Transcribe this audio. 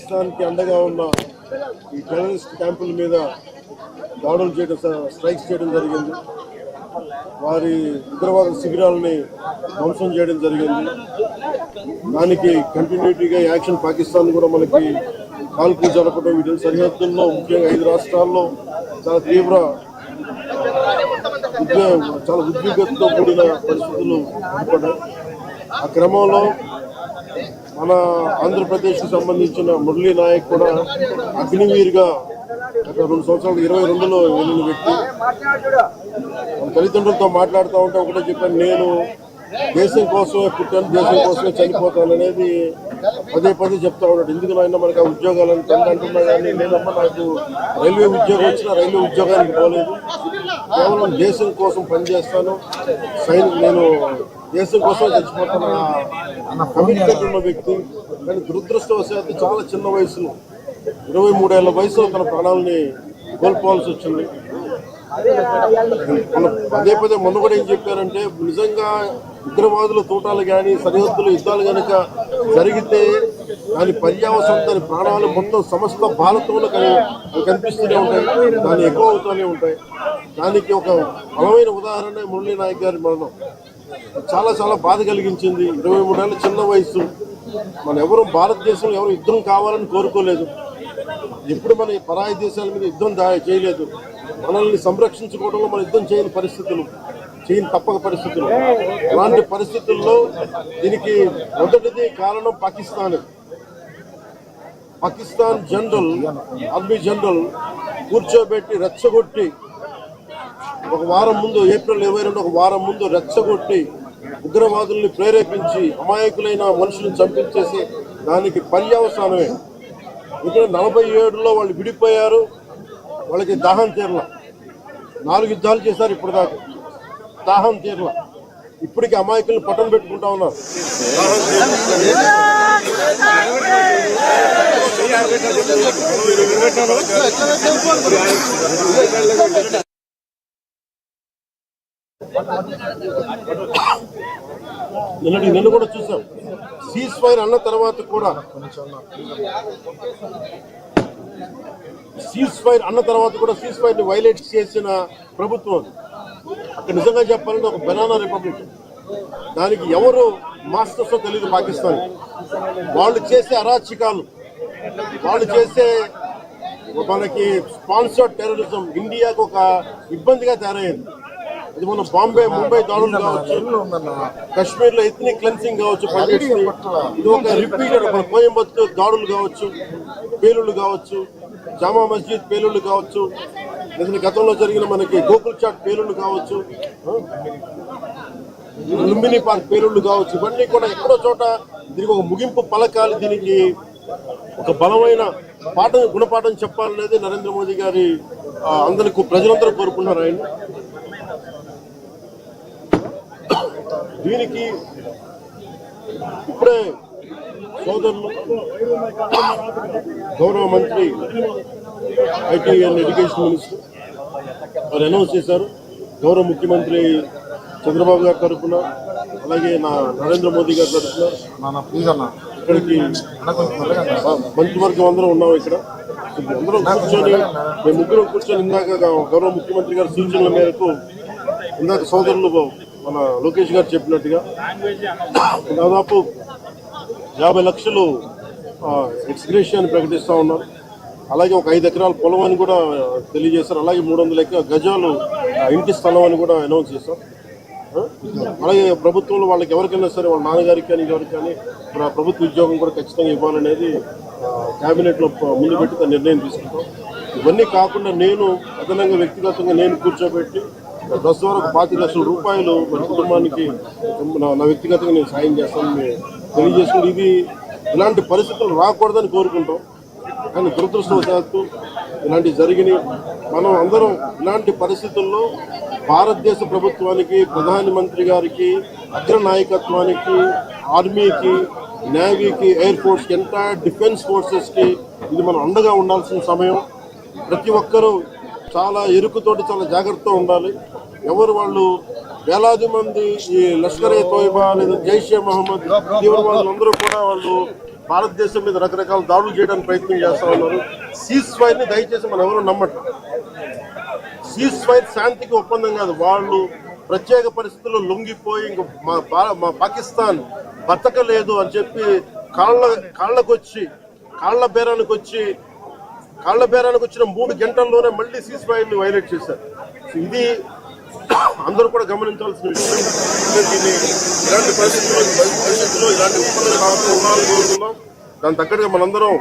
పాకిస్తాన్కి అండగా ఉన్న ఈ టెర్రరిస్ట్ క్యాంపుల మీద దాడులు చేయడం, స్ట్రైక్స్ చేయడం జరిగింది. వారి ఉగ్రవాద శిబిరాలని ధ్వంసం చేయడం జరిగింది. దానికి కంటిన్యూటీగా యాక్షన్ పాకిస్తాన్ కూడా మనకి కాల్పులు జరపడం, వీటి సరిహద్దుల్లో ముఖ్యంగా 5 రాష్ట్రాల్లో చాలా తీవ్ర చాలా ఉద్విగ్నతతో కూడిన పరిస్థితులు ఏర్పడ్డాయి. ఆ క్రమంలో మన ఆంధ్రప్రదేశ్కి సంబంధించిన మురళీ నాయక్ కూడా అగ్నివీర్గా గత 2 సంవత్సరాలు 22లో వెళ్ళిన వ్యక్తి. మన తల్లిదండ్రులతో మాట్లాడుతూ ఉంటే ఒకటే చెప్పాను, నేను దేశం కోసమే పుట్టాను, దేశం కోసమే చనిపోతాను అనేది పదే పదే చెప్తా ఉన్నాడు. ఎందుకు అయినా మనకు ఆ ఉద్యోగాలను తండ్రి అంటున్నా కానీ నేనమ్మా నాకు రైల్వే ఉద్యోగం వచ్చినా రైల్వే ఉద్యోగానికి పోలేదు, కేవలం దేశం కోసం పనిచేస్తాను, నేను దేశం కోసం చచ్చిపోతాను అన్న కమిట్మెంట్ ఉన్న వ్యక్తి. కానీ దురదృష్టవశాత్తు చాలా చిన్న వయసులో 23 ఏళ్ల వయసులో తన ప్రాణాలని కోల్పోవాల్సి వచ్చింది. పదే పదే మొన్న కూడా ఏం చెప్పారంటే, నిజంగా ఉగ్రవాదుల తూటాలు కానీ సరిహద్దులు యుద్ధాలు కనుక జరిగితే దాని పర్యావసనం, దాని ప్రాణాలు మొత్తం సమస్త భారతంలో కనిపిస్తూనే ఉంటాయి, దాన్ని ఎక్కువ అవుతూనే ఉంటాయి. దానికి ఒక బలమైన ఉదాహరణ మురళీ నాయక్ గారి మరణం. చాలా చాలా బాధ కలిగించింది. 23 ఏళ్ళ చిన్న వయసు. మన ఎవరు భారతదేశంలో ఎవరు యుద్ధం కావాలని కోరుకోలేదు, ఎప్పుడు మన పరాయి దేశాల మీద యుద్ధం చేయలేదు. మనల్ని సంరక్షించుకోవడంలో మన యుద్ధం చేయని పరిస్థితులు, చేయని తప్పక పరిస్థితులు. అలాంటి పరిస్థితుల్లో దీనికి మొదటిది కారణం పాకిస్తాన్ జనరల్, ఆర్మీ జనరల్ కూర్చోబెట్టి రెచ్చగొట్టి ఒక వారం ముందు, ఏప్రిల్ 22 ఒక వారం ముందు రెచ్చగొట్టి ఉగ్రవాదుల్ని ప్రేరేపించి అమాయకులైన మనుషులను చంపించేసి దానికి పర్యవసానమే. ఇక్కడ 47లో వాళ్ళు విడిపోయారు, వాళ్ళకి దాహం తీరల. 4 యుద్ధాలు చేశారు ఇప్పుడు దాకా, దాహం తీరల. ఇప్పటికీ అమాయకులను పట్టం పెట్టుకుంటా ఉన్నారు. నిన్న కూడా చూసాం, సీజ్ ఫైర్ అన్న తర్వాత కూడా సీజ్ ఫైర్ ని వైలేట్ చేసిన ప్రభుత్వం అక్కడ. నిజంగా చెప్పాలంటే ఒక బనానా రిపబ్లిక్. దానికి ఎవరు మాస్టర్స్ తెలియదు పాకిస్తాన్. వాళ్ళు చేసే అరాచకాలు, వాళ్ళు చేసే మనకి స్పాన్సర్డ్ టెర్రరిజం ఇండియాకు ఒక ఇబ్బందిగా తయారైంది. ఇది మన బాంబే, ముంబై దాడులు కావచ్చు, కశ్మీర్లో ఎథ్నిక్ క్లెన్సింగ్ కావచ్చు, ఇది ఒక రిపీటెడ్ మన కోయంబత్తూర్ దాడులు కావచ్చు, పేలుళ్లు కావచ్చు, జామా మస్జిద్ పేలుళ్లు కావచ్చు, లేదా గతంలో జరిగిన మనకి గోకుల్ చాట్ పేలుళ్లు కావచ్చు, లుంబిని పార్క్ పేలుళ్లు కావచ్చు. ఇవన్నీ కూడా ఎక్కడో చోట దీనికి ఒక ముగింపు పలకాలి, దీనికి ఒక బలమైన గుణపాఠం చెప్పాలనేది నరేంద్ర మోదీ గారి అందరికీ ప్రజలందరూ కోరుకున్నారు. ఆయన దీనికి ఇప్పుడే సోదరులు గౌరవ మంత్రి ఐటీ అండ్ ఎడ్యుకేషన్ మినిస్టర్ వారు అనౌన్స్ చేశారు. గౌరవ ముఖ్యమంత్రి చంద్రబాబు గారి తరఫున, అలాగే నరేంద్ర మోదీ గారి తరఫున ఇక్కడికి మంత్రివర్గం అందరూ ఉన్నాం. ఇక్కడ అందరం కూర్చొని, మేము ముగ్గురం కూర్చొని ఇందాక గౌరవ ముఖ్యమంత్రి గారి సూచనల మేరకు ఇందాక సోదరులు మన లోకేష్ గారు చెప్పినట్టుగా దాదాపు 50 లక్షలు ఎక్స్గ్రేషియాన్ని ప్రకటిస్తూ ఉన్నారు. అలాగే ఒక 5 ఎకరాల పొలం అని కూడా తెలియజేశారు. అలాగే 300 గజాలు ఇంటి స్థలం అని కూడా అనౌన్స్ చేశారు. అలాగే ప్రభుత్వంలో వాళ్ళకి ఎవరికైనా సరే, వాళ్ళ నాన్నగారికి కానీ ఎవరికి కానీ ప్రభుత్వ ఉద్యోగం కూడా ఖచ్చితంగా ఇవ్వాలనేది క్యాబినెట్లో ముందు పెట్టి నిర్ణయం తీసుకుంటాం. ఇవన్నీ కాకుండా నేను అదనంగా వ్యక్తిగతంగా నేను కూర్చోబెట్టి బస్ ద్వారా 25 లక్షల రూపాయలు మన కుటుంబానికి నా వ్యక్తిగతంగా నేను సాయం చేస్తానని తెలియజేసుకుని, ఇది ఇలాంటి పరిస్థితులు రాకూడదని కోరుకుంటాం. కానీ దురదృష్టవశాత్తు ఇలాంటివి జరిగినాయి. మనం అందరం ఇలాంటి పరిస్థితుల్లో భారతదేశ ప్రభుత్వానికి, ప్రధానమంత్రి గారికి, అగ్ర నాయకత్వానికి, ఆర్మీకి, నేవీకి, ఎయిర్ ఫోర్స్కి, ఎంటైర్ డిఫెన్స్ ఫోర్సెస్కి ఇది మనం అండగా ఉండాల్సిన సమయం. ప్రతి ఒక్కరూ చాలా ఎరుకుతోటి చాలా జాగ్రత్తగా ఉండాలి. ఎవరు వాళ్ళు వేలాది మంది ఈ లష్కర్-ఏ-తోయిబా లేదా జైషే మహమ్మద్ తీవ్రవాదులందరూ కూడా వాళ్ళు భారతదేశం మీద రకరకాల దాడులు చేయడానికి ప్రయత్నం చేస్తా ఉన్నారు. సీజ్ ఫైర్ ని దయచేసి మనం ఎవరు నమ్మట్లేదు. సీజ్ ఫైర్ శాంతికి ఒప్పందం కాదు. వాళ్ళు ప్రత్యేక పరిస్థితుల్లో లొంగిపోయి ఇంక మా పాకిస్తాన్ బతకలేదు అని చెప్పి కాళ్ల బేరానికి వచ్చిన 3 గంటల్లోనే మళ్ళీ సీజ్ ఫైర్ ని వైలేట్ చేశారు. ఇది అందరూ కూడా గమనించాల్సిన విషయం. ఇలాంటి పరిస్థితుల్లో ఇలాంటి ఒప్పందాలు ఉండాలని కోరుతున్నాం. దాని తగ్గట్టుగా మనందరం